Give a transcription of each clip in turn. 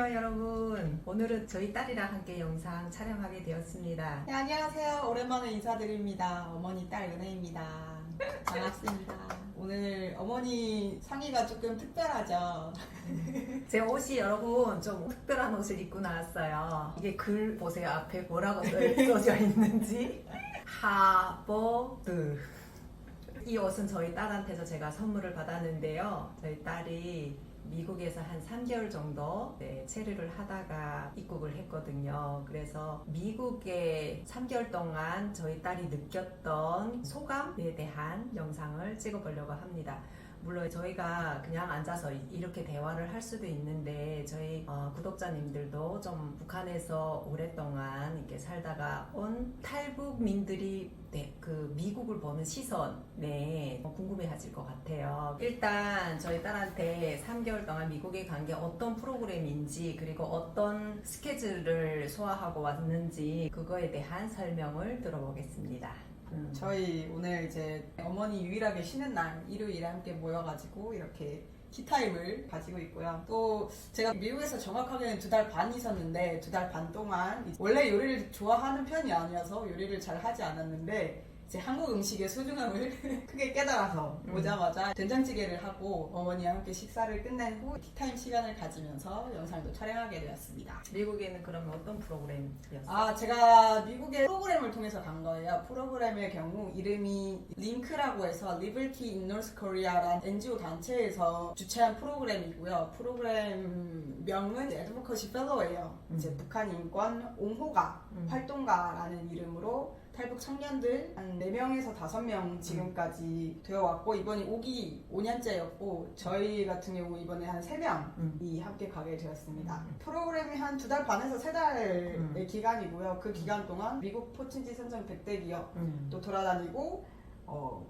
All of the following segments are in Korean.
안녕하세요 여러분. 오늘은 저희 딸이랑 함께 영상 촬영하게 되었습니다. 네, 안녕하세요. 오랜만에 인사드립니다. 어머니 딸 은혜입니다. 반갑습니다. 오늘 어머니 상의가 조금 특별하죠? 제 옷이 여러분 좀 특별한 옷을 입고 나왔어요. 이게 글 보세요. 앞에 뭐라고 써져 있는지. 하버드. 이 옷은 저희 딸한테서 제가 선물을 받았는데요. 저희 딸이 미국에서 한 3개월 정도 체류를 하다가 입국을 했거든요. 그래서 미국에 3개월 동안 저희 딸이 느꼈던 소감에 대한 영상을 찍어보려고 합니다. 물론 저희가 그냥 앉아서 이렇게 대화를 할 수도 있는데 저희 구독자님들도 좀 북한에서 오랫동안 이렇게 살다가 온 탈북민들이 그 미국을 보는 시선 궁금해하실 것 같아요. 일단 저희 딸한테 3개월 동안 미국에 간 게 어떤 프로그램인지 그리고 어떤 스케줄을 소화하고 왔는지 그거에 대한 설명을 들어보겠습니다. 저희 오늘 이제 어머니 유일하게 쉬는 날 일요일에 함께 모여가지고 이렇게 티타임을 가지고 있고요. 또 제가 미국에서 정확하게는 2달 반 있었는데 2달 반 동안 원래 요리를 좋아하는 편이 아니어서 요리를 잘 하지 않았는데 이제 한국 음식의 소중함을 크게 깨달아서 오자마자 된장찌개를 하고 어머니와 함께 식사를 끝낸 후 티타임 시간을 가지면서 영상도 촬영하게 되었습니다. 미국에는 그러면 어떤 프로그램이었어요? 제가 미국의 프로그램을 통해서 간 거예요. 프로그램의 경우 이름이 링크라고 해서 Liberty in North Korea라는 NGO 단체에서 주최한 프로그램이고요. 프로그램 명은 Advocacy Fellow예요. 이제 북한 인권 옹호가 활동가라는 이름으로 탈북 청년들 한 4명에서 5명 지금까지 되어왔고 이번이 5년째였고 저희 같은 경우 이번에 한 3명이 함께 가게 되었습니다. 프로그램이 한 2달 반에서 3달의 기간이고요. 그 기간 동안 미국 포친지 선정 100대 기업도 돌아다니고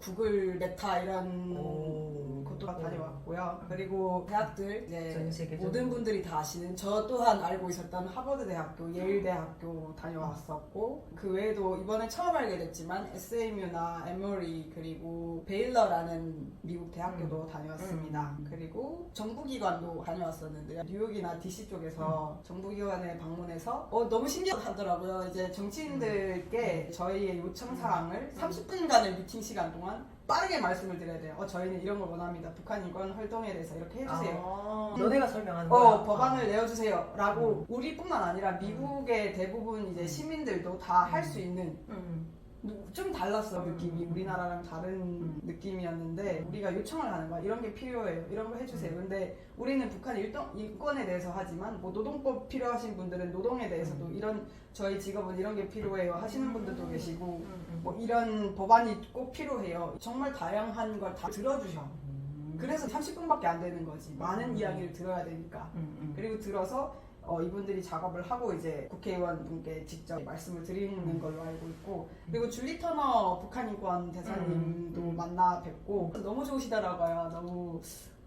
구글 메타 이런 곳도 다녀왔고요. 그리고 대학들 이제 모든 분들이 다 아시는 저 또한 알고 있었던 하버드 대학교, 예일 대학교 다녀왔었고 그 외에도 이번에 처음 알게 됐지만 SMU나 에머리 그리고 베일러라는 미국 대학교도 다녀왔습니다. 그리고 정부기관도 다녀왔었는데요. 뉴욕이나 DC 쪽에서 정부기관에 방문해서 너무 신기하더라고요. 이제 정치인들께 저희의 요청사항을 30분간의 미팅 시간 동안 빠르게 말씀을 드려야 돼요. 저희는 이런 걸 원합니다. 북한 인권 활동에 대해서 이렇게 해주세요. 너네가 설명하는 거야? 법안을 내어주세요. 라고 우리뿐만 아니라 미국의 대부분 이제 시민들도 다 할 수 있는 좀 달랐어 느낌이 우리나라랑 다른 느낌이었는데 우리가 요청을 하는 거야. 이런 게 필요해요. 이런 거 해주세요. 근데 우리는 북한 인권에 대해서 하지만 뭐 노동법 필요하신 분들은 노동에 대해서도 이런 저희 직업은 이런 게 필요해요 하시는 분들도 계시고 뭐 이런 법안이 꼭 필요해요. 정말 다양한 걸 다 들어주셔. 그래서 30분밖에 안 되는 거지. 많은 이야기를 들어야 되니까. 그리고 들어서 이분들이 작업을 하고 이제 국회의원 분께 직접 말씀을 드리는 걸로 알고 있고 그리고 줄리 터너 북한 인권 대사님도 만나 뵙고 너무 좋으시더라고요. 너무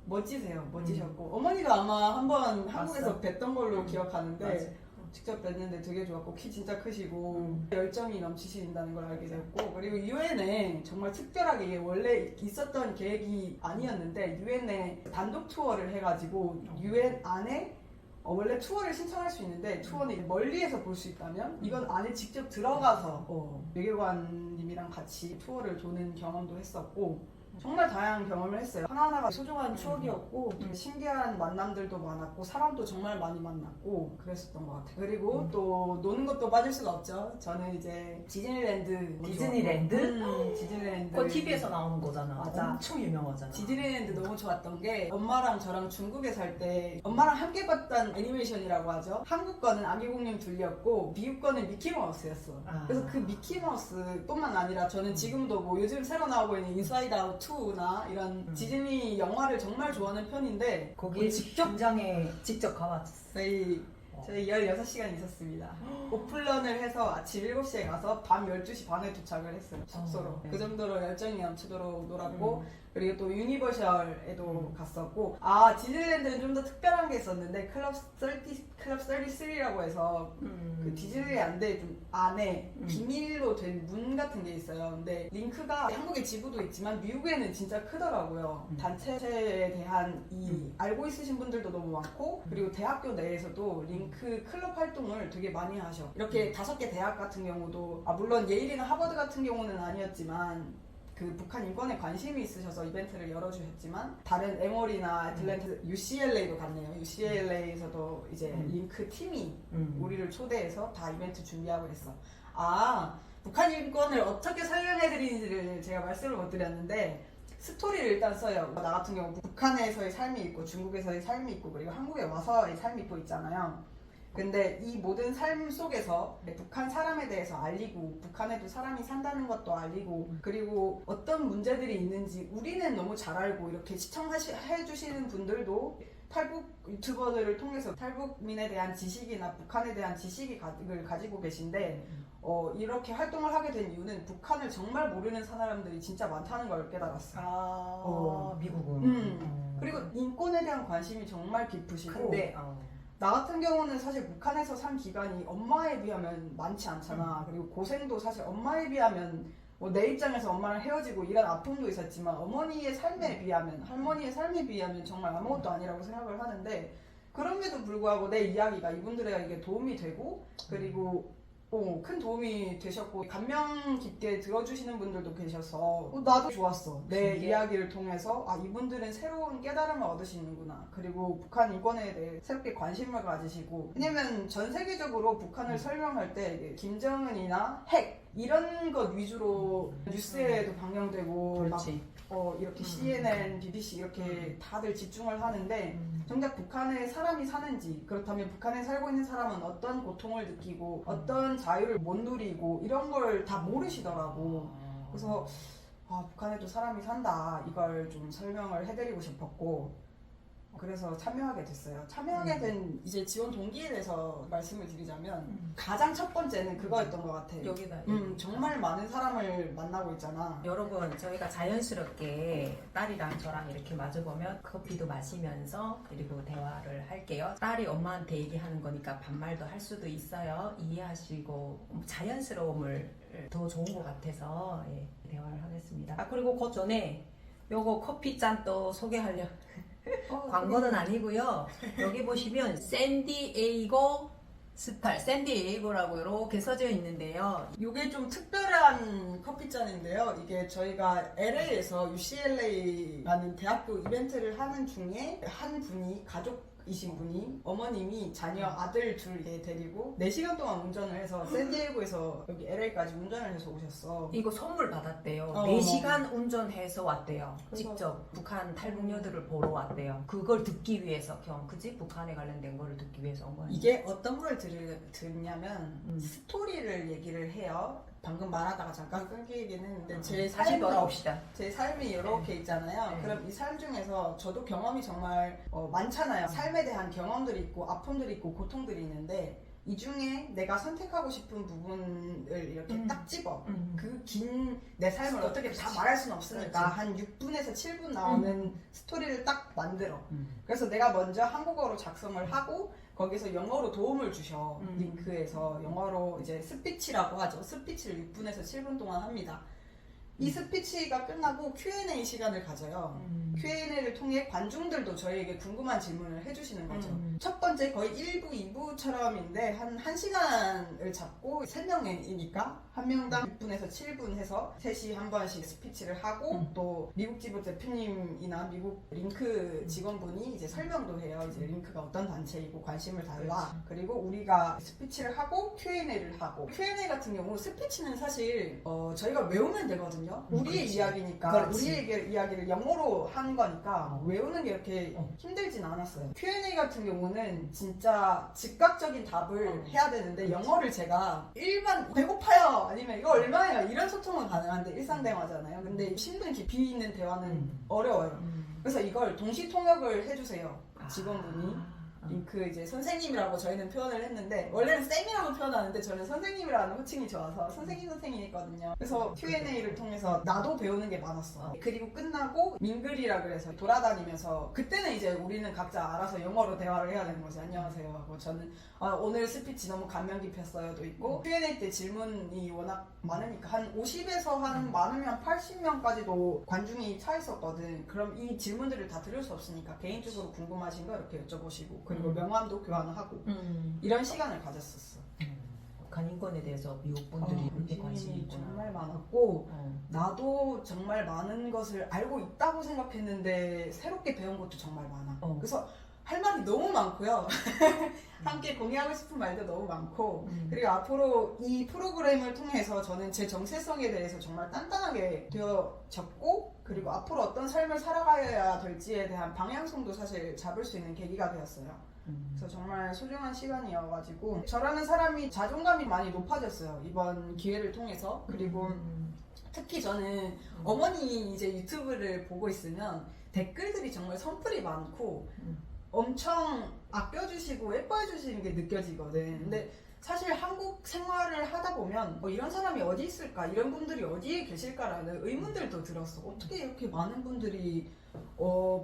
멋지셨고 어머니가 아마 한번 한국에서 뵀던 걸로 기억하는데 맞아. 직접 뵀는데 되게 좋았고 키 진짜 크시고 열정이 넘치신다는 걸 알게 됐고 그리고 유엔에 정말 특별하게 원래 있었던 계획이 아니었는데 유엔에 단독 투어를 해가지고 유엔 안에 원래 투어를 신청할 수 있는데 투어는 멀리에서 볼 수 있다면 이건 안에 직접 들어가서 외교관님이랑 같이 투어를 도는 경험도 했었고 정말 다양한 경험을 했어요. 하나하나가 소중한 추억이었고 신기한 만남들도 많았고 사람도 정말 많이 만났고 그랬었던 것 같아요. 그리고 또 노는 것도 빠질 수가 없죠. 저는 이제 디즈니랜드 디즈니랜드 그거 TV에서 나오는 거잖아. 맞아. 엄청 유명하잖아. 디즈니랜드 너무 좋았던 게 엄마랑 저랑 중국에 살 때 엄마랑 함께 봤던 애니메이션이라고 하죠. 한국 거는 아기공룡 둘리였고 미국 거는 미키마우스였어. 그래서 그 미키마우스뿐만 아니라 저는 지금도 뭐 요즘 새로 나오고 있는 인사이드 아웃 2나 이런 디즈니 영화를 정말 좋아하는 편인데 거기 현장에 직접 가봤어. 저희 16시간 있었습니다. 오픈런을 해서 아침 7시에 가서 밤 12시 반에 도착을 했어요. 숙소로. 그 정도로 열정이 넘치도록 놀았고 그리고 또 유니버셜에도 갔었고, 디즈니랜드는 좀 더 특별한 게 있었는데 클럽 33라고 해서 그 디즈니랜드 좀 안에 비밀로 된 문 같은 게 있어요. 근데 링크가 한국에 지부도 있지만 미국에는 진짜 크더라고요. 단체에 대한 알고 있으신 분들도 너무 많고, 그리고 대학교 내에서도 링크 클럽 활동을 되게 많이 하셔. 이렇게 5개 대학 같은 경우도, 물론 예일이나 하버드 같은 경우는 아니었지만 그 북한 인권에 관심이 있으셔서 이벤트를 열어주셨지만, 다른 에머리나 애틀랜타, UCLA도 갔네요. UCLA에서도 이제 링크 팀이 우리를 초대해서 다 이벤트 준비하고 했어. 북한 인권을 어떻게 설명해드리는지를 제가 말씀을 못 드렸는데, 스토리를 일단 써요. 나 같은 경우 북한에서의 삶이 있고 중국에서의 삶이 있고 그리고 한국에 와서의 삶이 또 있잖아요. 근데 이 모든 삶 속에서 북한 사람에 대해서 알리고, 북한에도 사람이 산다는 것도 알리고, 그리고 어떤 문제들이 있는지 우리는 너무 잘 알고, 이렇게 시청해주시는 분들도 탈북 유튜버들을 통해서 탈북민에 대한 지식이나 북한에 대한 지식을 가지고 계신데, 이렇게 활동을 하게 된 이유는 북한을 정말 모르는 사람들이 진짜 많다는 걸 깨달았어요. 미국은. 그리고 인권에 대한 관심이 정말 깊으시고, 근데 나 같은 경우는 사실 북한에서 산 기간이 엄마에 비하면 많지 않잖아. 그리고 고생도 사실 엄마에 비하면, 내 입장에서 엄마랑 헤어지고 이런 아픔도 있었지만, 어머니의 삶에 비하면, 할머니의 삶에 비하면 정말 아무것도 아니라고 생각을 하는데, 그럼에도 불구하고 내 이야기가 이분들에게 도움이 되고, 그리고 큰 도움이 되셨고, 감명 깊게 들어주시는 분들도 계셔서 나도 좋았어. 내 이야기를 통해서 이분들은 새로운 깨달음을 얻으시는구나. 그리고 북한 인권에 대해 새롭게 관심을 가지시고, 왜냐면 전 세계적으로 북한을 설명할 때 김정은이나 핵 이런 것 위주로 뉴스에도 방영되고, 그렇지. 이렇게 CNN, BBC 이렇게 다들 집중을 하는데, 정작 북한에 사람이 사는지, 그렇다면 북한에 살고 있는 사람은 어떤 고통을 느끼고 어떤 자유를 못 누리고 이런 걸 다 모르시더라고. 그래서 북한에도 사람이 산다, 이걸 좀 설명을 해드리고 싶었고, 그래서 참여하게 됐어요. 참여하게 된 이제 지원 동기에 대해서 말씀을 드리자면, 가장 첫 번째는 그거였던 것 같아요. 여기다 정말 많은 사람을 만나고 있잖아. 여러분, 저희가 자연스럽게 딸이랑 저랑 이렇게 마주보면 커피도 마시면서 그리고 대화를 할게요. 딸이 엄마한테 얘기하는 거니까 반말도 할 수도 있어요. 이해하시고 자연스러움을 더 좋은 것 같아서 대화를 하겠습니다. 그리고 그 전에 요거 커피잔 또 소개하려. 광고는 아니고요. 여기 보시면 샌디에이고 스팔, 샌디에이고라고 이렇게 써져 있는데요. 이게 좀 특별한 커피잔인데요. 이게 저희가 LA에서 UCLA라는 대학교 이벤트를 하는 중에 한 분이, 가족이신 분이, 어머님이 자녀 아들 둘 데리고 4시간 동안 운전을 해서 샌디에이고에서 여기 LA까지 운전을 해서 오셨어. 이거 선물 받았대요. 4시간 운전해서 왔대요. 직접 북한 탈북녀들을 보러 왔대요. 그걸 듣기 위해서, 그지? 북한에 관련된 거를 듣기 위해서 온 거예요. 이게 어떤 걸 들으냐면 스토리를 얘기를 해요. 방금 말하다가 잠깐 끊기긴 했는데, 다시 돌아옵시다. 제 삶이 이렇게 있잖아요. 그럼 이 삶 중에서 저도 경험이 정말 많잖아요. 삶에 대한 경험들이 있고 아픔들이 있고 고통들이 있는데, 이 중에 내가 선택하고 싶은 부분을 이렇게 딱 집어. 그 긴 내 삶을 어떻게 다 말할 수는 없으니까 한 6분에서 7분 나오는 스토리를 딱 만들어. 그래서 내가 먼저 한국어로 작성을 하고, 거기서 영어로 도움을 주셔. 링크에서 영어로 이제 스피치라고 하죠. 스피치를 6분에서 7분 동안 합니다. 이 스피치가 끝나고 Q&A 시간을 가져요. Q&A를 통해 관중들도 저희에게 궁금한 질문을 해주시는 거죠. 첫 번째 거의 1부, 2부처럼인데 한 1시간을 잡고 3명이니까 한 명당 6분에서 7분 해서 3시 한 번씩 스피치를 하고, 또 미국 지부 대표님이나 미국 링크 직원분이 이제 설명도 해요. 이제 링크가 어떤 단체이고 관심을 달라. 그리고 우리가 스피치를 하고 Q&A를 하고, Q&A 같은 경우 스피치는 사실 저희가 외우면 되거든요. 우리의 이야기니까, 우리의 이야기를 영어로 한 거니까 외우는 게 이렇게 힘들진 않았어요. Q&A 같은 경우는 진짜 즉각적인 답을 해야 되는데, 영어를 제가 일반 배고파요 아니면 이거 얼마예요 이런 소통은 가능한데 일상대화잖아요. 근데 심도 깊이 있는 대화는 어려워요. 그래서 이걸 동시 통역을 해주세요, 직원분이. 링크 이제 선생님이라고 저희는 표현을 했는데 원래는 쌤이라고 표현하는데 저는 선생님이라는 호칭이 좋아서 선생님이거든요. 그래서 Q&A를 통해서 나도 배우는 게 많았어. 그리고 끝나고 민글이라 그래서 돌아다니면서 그때는 이제 우리는 각자 알아서 영어로 대화를 해야 되는 거지. 안녕하세요 하고 저는 오늘 스피치 너무 감명 깊었어요도 있고 Q&A 때 질문이 워낙 많으니까 한 50에서 한 많으면 80명까지도 관중이 차 있었거든. 그럼 이 질문들을 다 들을 수 없으니까 개인적으로 궁금하신 거 이렇게 여쭤보시고 그리고 명함도 교환하고 이런 시간을 가졌었어. 북한 인권에 대해서 미국 분들이 그렇게 관심이 있구나. 정말 많았고 나도 정말 많은 것을 알고 있다고 생각했는데 새롭게 배운 것도 정말 많아. 그래서 할 말이 너무 많고요. 함께 공유하고 싶은 말도 너무 많고 그리고 앞으로 이 프로그램을 통해서 저는 제 정체성에 대해서 정말 단단하게 되어졌고 그리고 앞으로 어떤 삶을 살아가야 될지에 대한 방향성도 사실 잡을 수 있는 계기가 되었어요. 그래서 정말 소중한 시간이어가지고 저라는 사람이 자존감이 많이 높아졌어요. 이번 기회를 통해서. 그리고 특히 저는 어머니 이제 유튜브를 보고 있으면 댓글들이 정말 선플이 많고 엄청 아껴주시고 예뻐해주시는 게 느껴지거든. 근데 사실 한국 생활을 하다 보면 이런 사람이 어디 있을까? 이런 분들이 어디에 계실까라는 의문들도 들었어. 어떻게 이렇게 많은 분들이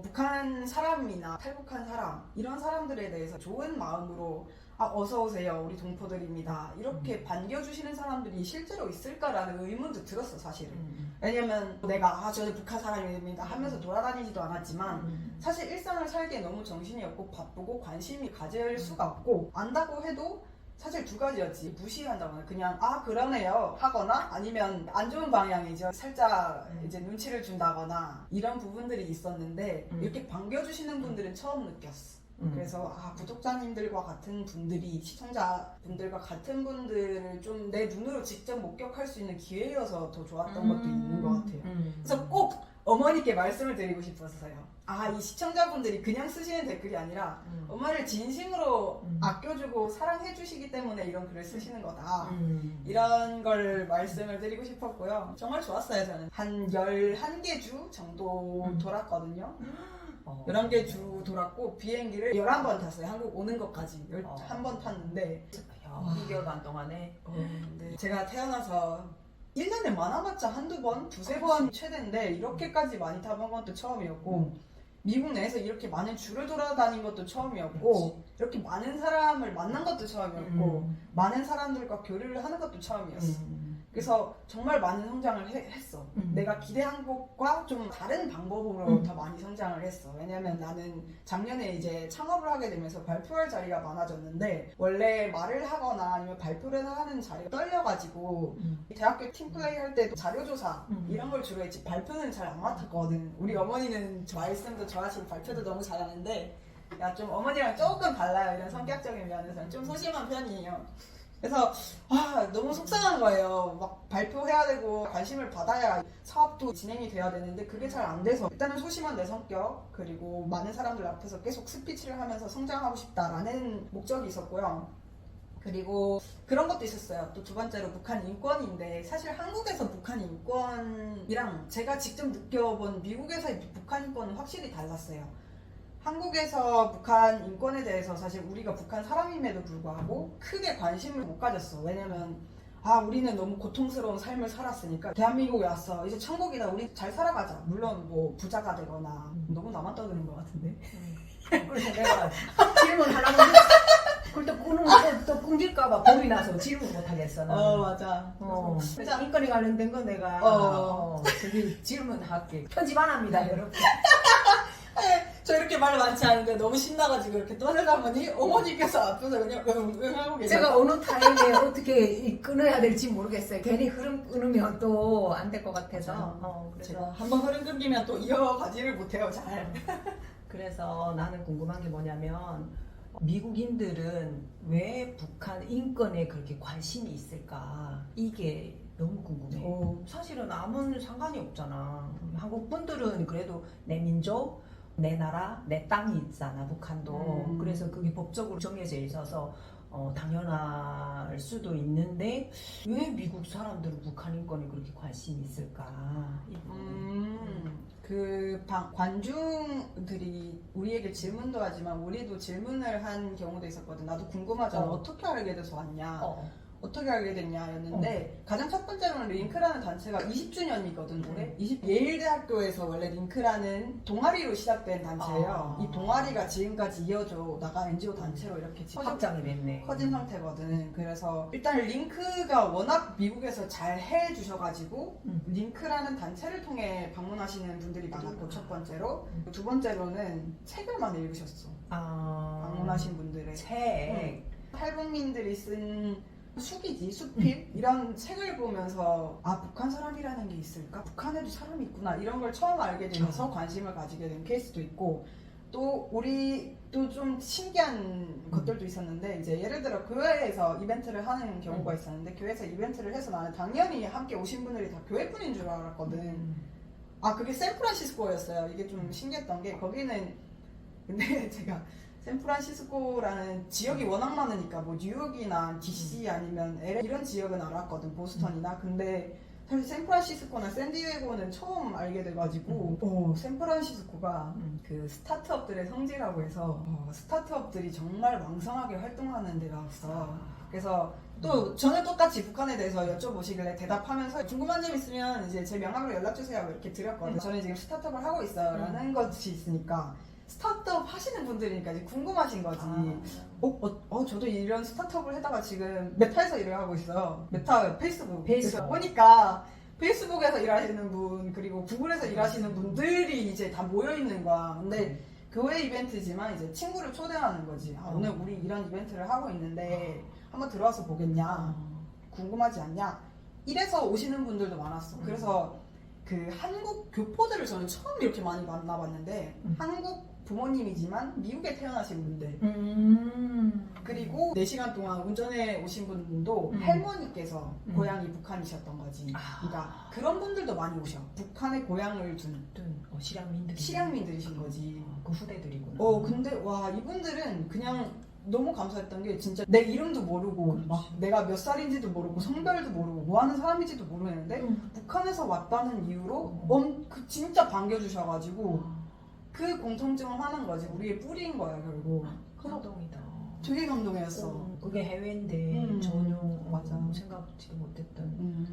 북한 사람이나 탈북한 사람 이런 사람들에 대해서 좋은 마음으로 어서 오세요 우리 동포들입니다 이렇게 반겨주시는 사람들이 실제로 있을까라는 의문도 들었어 사실은. 왜냐면 내가 저는 북한 사람입니다 하면서 돌아다니지도 않았지만 사실 일상을 살기에 너무 정신이 없고 바쁘고 관심이 가질 수가 없고 안다고 해도 사실 두 가지였지. 무시한다거나 그냥 그러네요 하거나 아니면 안 좋은 방향이죠. 살짝 이제 눈치를 준다거나 이런 부분들이 있었는데 이렇게 반겨주시는 분들은 처음 느꼈어. 그래서 구독자님들과 같은 분들이 시청자분들과 같은 분들을 좀 내 눈으로 직접 목격할 수 있는 기회여서 더 좋았던 것도 있는 것 같아요. 그래서 꼭 어머니께 말씀을 드리고 싶었어요. 이 시청자분들이 그냥 쓰시는 댓글이 아니라 엄마를 진심으로 아껴주고 사랑해주시기 때문에 이런 글을 쓰시는 거다. 이런 걸 말씀을 드리고 싶었고요. 정말 좋았어요. 저는 한 11개 주 정도 돌았거든요. 11개 주 돌았고 비행기를 11번 탔어요. 한국 오는 것까지 11번 탔는데 2개월 반 동안에 네. 제가 태어나서 1년에 많아봤자 한두 번, 두세 번 최대인데 이렇게까지 많이 타본 것도 처음이었고 미국 내에서 이렇게 많은 줄을 돌아다닌 것도 처음이었고 이렇게 많은 사람을 만난 것도 처음이었고 많은 사람들과 교류를 하는 것도 처음이었어. 그래서 정말 많은 성장을 했어. 내가 기대한 것과 좀 다른 방법으로 더 많이 성장을 했어. 왜냐면 나는 작년에 이제 창업을 하게 되면서 발표할 자리가 많아졌는데 원래 말을 하거나 아니면 발표를 하는 자리가 떨려가지고 대학교 팀플레이 할 때도 자료조사 이런 걸 주로 했지 발표는 잘 안 맡았거든. 우리 어머니는 말씀도 좋아하시고 발표도 너무 잘하는데 좀 어머니랑 조금 달라요. 이런 성격적인 면에서는 좀 소심한 편이에요. 그래서 너무 속상한 거예요. 막 발표해야 되고 관심을 받아야 사업도 진행이 돼야 되는데 그게 잘 안 돼서 일단은 소심한 내 성격 그리고 많은 사람들 앞에서 계속 스피치를 하면서 성장하고 싶다라는 목적이 있었고요. 그리고 그런 것도 있었어요. 또 두 번째로 북한 인권인데 사실 한국에서 북한 인권이랑 제가 직접 느껴본 미국에서의 북한 인권은 확실히 달랐어요. 한국에서 북한 인권에 대해서 사실 우리가 북한 사람임에도 불구하고 크게 관심을 못 가졌어. 왜냐면 우리는 너무 고통스러운 삶을 살았으니까 대한민국에 왔어. 이제 천국이다. 우리 잘 살아가자. 물론 뭐 부자가 되거나 너무 나만 떠드는 것 같은데. 그래서 내가 질문하려고 그걸 또 끊길까봐 겁이 나서 질문 못하겠어. 맞아. 그래서 인권에 관련된 건 내가 저기 질문할게. 편집 안 합니다, 여러분. 저 이렇게 말 많지 않은데 너무 신나가지고 이렇게 떠들다 보니 어머니께서 앞에서 그냥 하고 계세요. 제가 어느 타임에 어떻게 끊어야 될지 모르겠어요. 괜히 흐름 끊으면 또 안 될 것 같아서. 그래서 제가 한번 흐름 끊기면 또 이어가지를 못해요, 잘. 그래서 나는 궁금한 게 뭐냐면 미국인들은 왜 북한 인권에 그렇게 관심이 있을까? 이게 너무 궁금해. 사실은 아무 상관이 없잖아. 한국 분들은 그래도 내 민족, 내 나라, 내 땅이 있잖아, 북한도. 그래서 그게 법적으로 정해져 있어서 당연할 알 수도 있는데 왜 미국 사람들은 북한 인권에 그렇게 관심이 있을까? 관중들이 우리에게 질문도 하지만 우리도 질문을 한 경우도 있었거든. 나도 궁금하잖아. 어떻게 알게 돼서 왔냐? 어떻게 알게 됐냐였는데 가장 첫 번째로는 링크라는 단체가 20주년이거든 올해. 예일대학교에서 원래 링크라는 동아리로 시작된 단체예요. 이 동아리가 지금까지 이어져 나간 NGO 단체로 이렇게 확장이 됐네. 커진 상태거든. 그래서 일단 링크가 워낙 미국에서 잘 해주셔가지고 링크라는 단체를 통해 방문하시는 분들이 많았고 첫 번째로. 두 번째로는 책을 많이 읽으셨어. 방문하신 분들의 책. 탈북민들이 쓴 수필 이런 책을 보면서 북한 사람이라는 게 있을까? 북한에도 사람이 있구나 이런 걸 처음 알게 되면서 관심을 가지게 된 케이스도 있고, 또 우리도 좀 신기한 것들도 있었는데, 이제 예를 들어 교회에서 이벤트를 하는 경우가 있었는데, 교회에서 이벤트를 해서 나는 당연히 함께 오신 분들이 다 교회분인 줄 알았거든. 그게 샌프란시스코였어요. 이게 좀 신기했던 게, 거기는 근데 제가 샌프란시스코라는 지역이 워낙 많으니까 뭐 뉴욕이나 DC 아니면 LA 이런 지역은 알았거든, 보스턴이나. 근데 사실 샌프란시스코나 샌디에고는 처음 알게 돼가지고 샌프란시스코가 그 스타트업들의 성지라고 해서 스타트업들이 정말 왕성하게 활동하는 데라서, 그래서 또 저는 똑같이 북한에 대해서 여쭤보시길래 대답하면서 궁금한 점 있으면 이제 제 명함으로 연락주세요 이렇게 드렸거든요. 저는 지금 스타트업을 하고 있어요 라는 것이 있으니까 스타트업 하시는 분들이니까 이제 궁금하신 거지. 저도 이런 스타트업을 하다가 지금 메타에서 일을 하고 있어요. 메타 페이스북. 보니까 페이스북에서 일하시는 분, 그리고 구글에서 일하시는 분들이 이제 다 모여있는 거야. 근데 교회 이벤트지만 이제 친구를 초대하는 거지. 오늘 우리 이런 이벤트를 하고 있는데 한번 들어와서 보겠냐? 궁금하지 않냐? 이래서 오시는 분들도 많았어. 그래서 그 한국 교포들을 저는 처음 이렇게 많이 만나봤는데, 한국 부모님이지만 미국에 태어나신 분들, 그리고 4시간 동안 운전해 오신 분도 할머니께서 고향이 북한이셨던 거지. 그러니까 그런 분들도 많이 오셔. 북한에 고향을 둔 실향민들이신 거지. 그 후대들이구나. 근데 와, 이분들은 그냥 너무 감사했던 게, 진짜 내 이름도 모르고 막 내가 몇 살인지도 모르고 성별도 모르고 뭐 하는 사람인지도 모르는데 북한에서 왔다는 이유로 진짜 반겨주셔가지고 그 공통점을 하는 거지. 우리의 뿌리인 거야 결국. 감동이다. 되게 감동이었어. 그게 해외인데 전혀 맞아. 생각지도 못했던.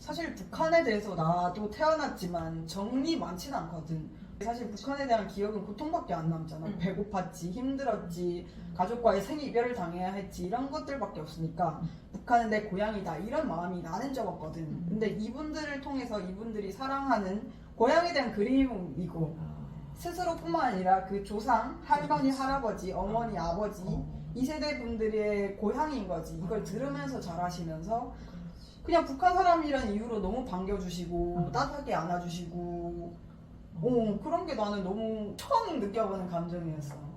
사실 북한에 대해서 나도 태어났지만 정이 많진 않거든. 사실 북한에 대한 기억은 고통밖에 안 남잖아. 배고팠지, 힘들었지, 가족과의 생이별을 당해야 했지, 이런 것들밖에 없으니까 북한은 내 고향이다 이런 마음이 나는 적었거든. 근데 이분들을 통해서 이분들이 사랑하는 고향에 대한 그리움이고, 스스로뿐만 아니라 그 조상, 할머니, 할아버지, 어머니, 아버지 이 세대 분들의 고향인 거지. 이걸 들으면서 자라시면서 그냥 북한 사람이라는 이유로 너무 반겨주시고 따뜻하게 안아주시고 그런 게 나는 너무 처음 느껴보는 감정이었어.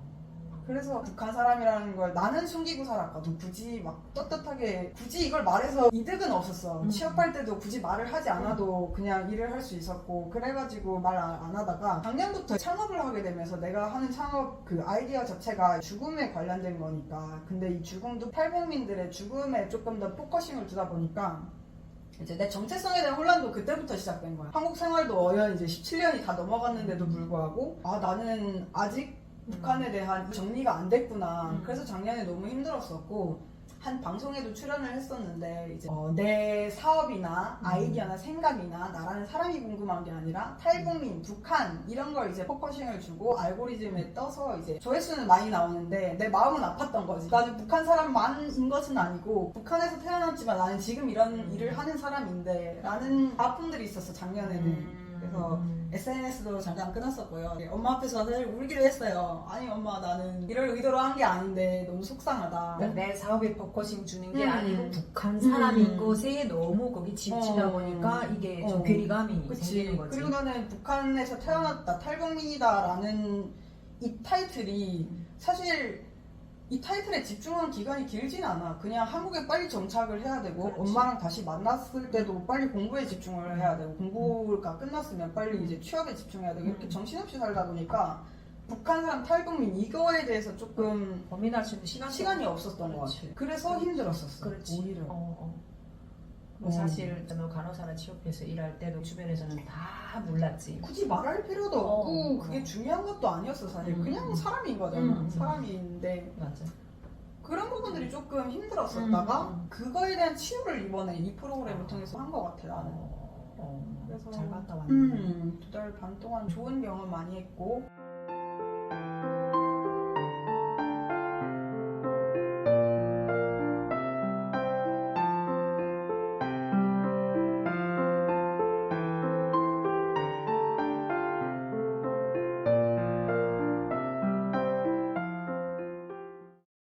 그래서 북한 사람이라는 걸 나는 숨기고 살았거든. 굳이 막 떳떳하게 굳이 이걸 말해서 이득은 없었어. 취업할 때도 굳이 말을 하지 않아도 그냥 일을 할 수 있었고, 그래가지고 말 안 하다가 작년부터 창업을 하게 되면서, 내가 하는 창업 그 아이디어 자체가 죽음에 관련된 거니까, 근데 이 죽음도 탈북민들의 죽음에 조금 더 포커싱을 두다 보니까 이제 내 정체성에 대한 혼란도 그때부터 시작된 거야. 한국 생활도 어연 이제 17년이 다 넘어갔는데도 불구하고 나는 아직 북한에 대한 정리가 안 됐구나. 그래서 작년에 너무 힘들었었고, 한 방송에도 출연을 했었는데, 이제 내 사업이나 아이디어나 생각이나 나라는 사람이 궁금한 게 아니라 탈북민, 북한 이런 걸 이제 포커싱을 주고 알고리즘에 떠서 이제 조회수는 많이 나오는데 내 마음은 아팠던 거지. 나는 북한 사람만인 것은 아니고 북한에서 태어났지만 나는 지금 이런 일을 하는 사람인데 라는 아픔들이 있었어, 작년에는. 그래서 SNS도 잠깐 끊었었고요. 엄마 앞에서 사실 울기로 했어요. 아니 엄마, 나는 이럴 의도로 한 게 아닌데 너무 속상하다. 내 사업에 포커싱 주는 게 아니고 북한 사람인 것에 너무 거기 지치다 보니까 이게 좀 괴리감이 생기는 거지. 그리고 나는 북한에서 태어났다, 탈북민이다라는 이 타이틀이 사실 이 타이틀에 집중한 기간이 길진 않아. 그냥 한국에 빨리 정착을 해야 되고, 그렇지. 엄마랑 다시 만났을 때도 빨리 공부에 집중을 해야 되고, 공부가 끝났으면 빨리 이제 취업에 집중해야 되고, 이렇게 정신없이 살다 보니까 북한 사람 탈북민 이거에 대해서 조금 고민할 수 있는 시간이 없었던 것 그렇지. 같아. 그래서 힘들었었어. 그렇지. 오히려. 사실 너 간호사나 취업해서 일할 때도 주변에서는 다 몰랐지. 굳이 말할 필요도 어, 없고 어. 그게 중요한 것도 아니었어 사실. 음. 그냥 사람인 거잖아. 사람인데 맞아. 그런 부분들이 조금 힘들었었다가 음. 그거에 대한 치유를 이번에 이 프로그램을 통해서 한 것 같아 나는. 그래서 그래서 잘 갔다 왔네. 2달 반 동안 좋은 경험 많이 했고